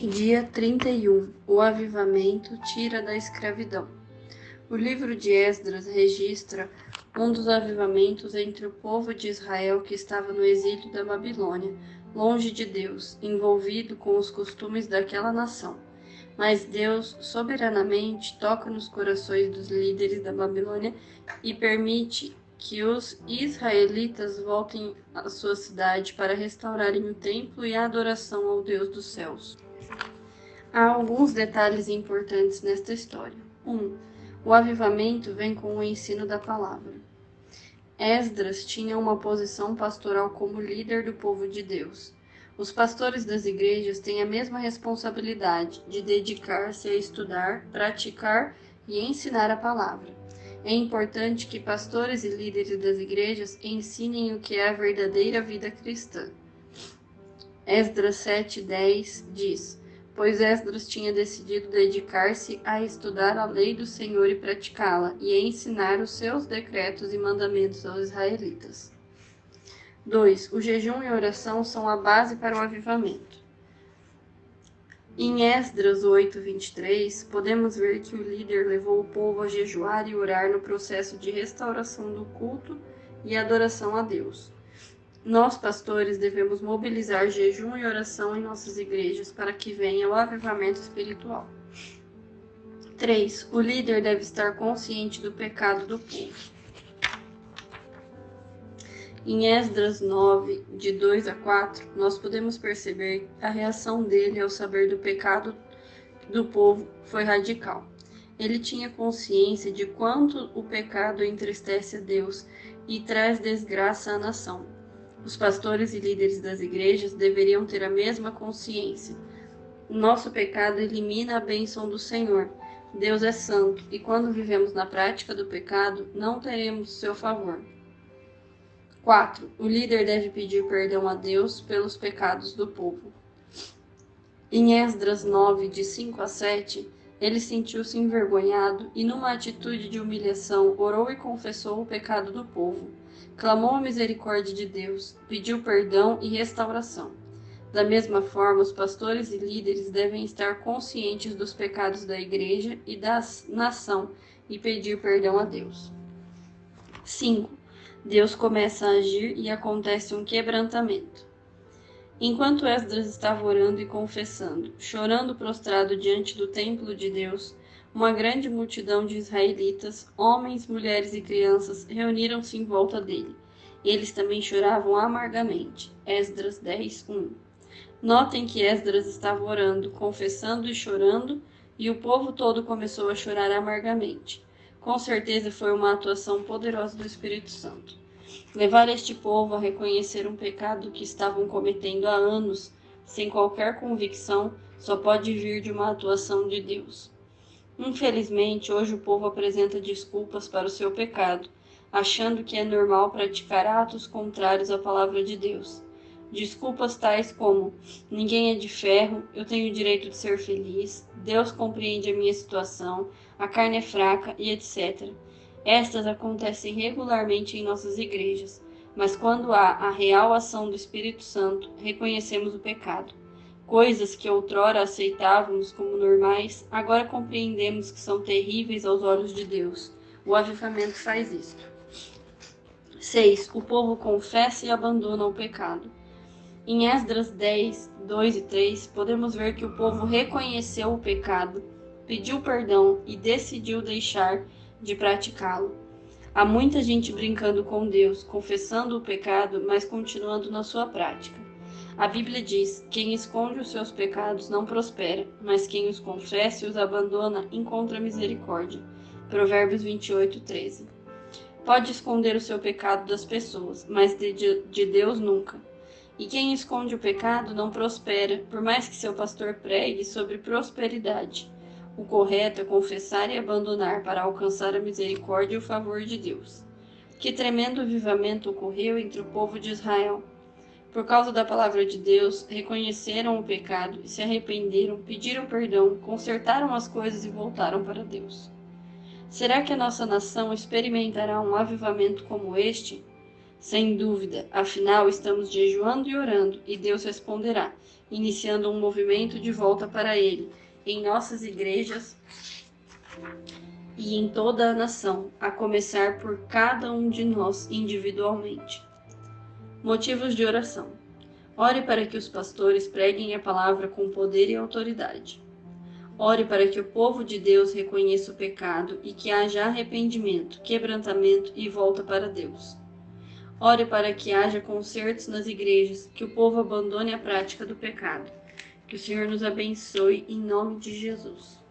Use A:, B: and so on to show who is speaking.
A: Dia 31. O avivamento tira da escravidão. O livro de Esdras registra um dos avivamentos entre o povo de Israel que estava no exílio da Babilônia, longe de Deus, envolvido com os costumes daquela nação. Mas Deus, soberanamente, toca nos corações dos líderes da Babilônia e permite que os israelitas voltem à sua cidade para restaurarem o templo e a adoração ao Deus dos céus. Há alguns detalhes importantes nesta história. 1. O avivamento vem com o ensino da palavra. Esdras tinha uma posição pastoral como líder do povo de Deus. Os pastores das igrejas têm a mesma responsabilidade de dedicar-se a estudar, praticar e ensinar a palavra. É importante que pastores e líderes das igrejas ensinem o que é a verdadeira vida cristã. Esdras 7:10 diz: Pois Esdras tinha decidido dedicar-se a estudar a lei do Senhor e praticá-la, e a ensinar os seus decretos e mandamentos aos israelitas. 2. O jejum e a oração são a base para o avivamento. Em Esdras 8:23, podemos ver que o líder levou o povo a jejuar e orar no processo de restauração do culto e adoração a Deus. Nós, pastores, devemos mobilizar jejum e oração em nossas igrejas para que venha o avivamento espiritual. 3. O líder deve estar consciente do pecado do povo. Em Esdras 9, de 2 a 4, nós podemos perceber a reação dele ao saber do pecado do povo foi radical. Ele tinha consciência de quanto o pecado entristece a Deus e traz desgraça à nação. Os pastores e líderes das igrejas deveriam ter a mesma consciência. Nosso pecado elimina a bênção do Senhor. Deus é santo, e quando vivemos na prática do pecado, não teremos seu favor. 4. O líder deve pedir perdão a Deus pelos pecados do povo. Em Esdras 9, de 5 a 7, ele sentiu-se envergonhado e, numa atitude de humilhação, orou e confessou o pecado do povo. Clamou a misericórdia de Deus, pediu perdão e restauração. Da mesma forma, os pastores e líderes devem estar conscientes dos pecados da igreja e da nação e pedir perdão a Deus. 5. Deus começa a agir e acontece um quebrantamento. Enquanto Esdras estava orando e confessando, chorando prostrado diante do templo de Deus, uma grande multidão de israelitas, homens, mulheres e crianças, reuniram-se em volta dele. Eles também choravam amargamente. Esdras 10:1. Notem que Esdras estava orando, confessando e chorando, e o povo todo começou a chorar amargamente. Com certeza foi uma atuação poderosa do Espírito Santo. Levar este povo a reconhecer um pecado que estavam cometendo há anos, sem qualquer convicção, só pode vir de uma atuação de Deus. Infelizmente, hoje o povo apresenta desculpas para o seu pecado, achando que é normal praticar atos contrários à palavra de Deus. Desculpas tais como: ninguém é de ferro, eu tenho o direito de ser feliz, Deus compreende a minha situação, a carne é fraca e etc. Estas acontecem regularmente em nossas igrejas, mas quando há a real ação do Espírito Santo, reconhecemos o pecado. Coisas que outrora aceitávamos como normais, agora compreendemos que são terríveis aos olhos de Deus. O avivamento faz isto. 6. O povo confessa e abandona o pecado. Em Esdras 10, 2 e 3, podemos ver que o povo reconheceu o pecado, pediu perdão e decidiu deixar de praticá-lo. Há muita gente brincando com Deus, confessando o pecado, mas continuando na sua prática. A Bíblia diz: quem esconde os seus pecados não prospera, mas quem os confessa e os abandona encontra misericórdia. Provérbios 28:13. Pode esconder o seu pecado das pessoas, mas de Deus nunca. E quem esconde o pecado não prospera, por mais que seu pastor pregue sobre prosperidade. O correto é confessar e abandonar para alcançar a misericórdia e o favor de Deus. Que tremendo avivamento ocorreu entre o povo de Israel! Por causa da palavra de Deus, reconheceram o pecado e se arrependeram, pediram perdão, consertaram as coisas e voltaram para Deus. Será que a nossa nação experimentará um avivamento como este? Sem dúvida, afinal estamos jejuando e orando, e Deus responderá, iniciando um movimento de volta para Ele, em nossas igrejas e em toda a nação, a começar por cada um de nós individualmente. Motivos de oração. Ore para que os pastores preguem a palavra com poder e autoridade. Ore para que o povo de Deus reconheça o pecado e que haja arrependimento, quebrantamento e volta para Deus. Ore para que haja concertos nas igrejas, que o povo abandone a prática do pecado. Que o Senhor nos abençoe em nome de Jesus.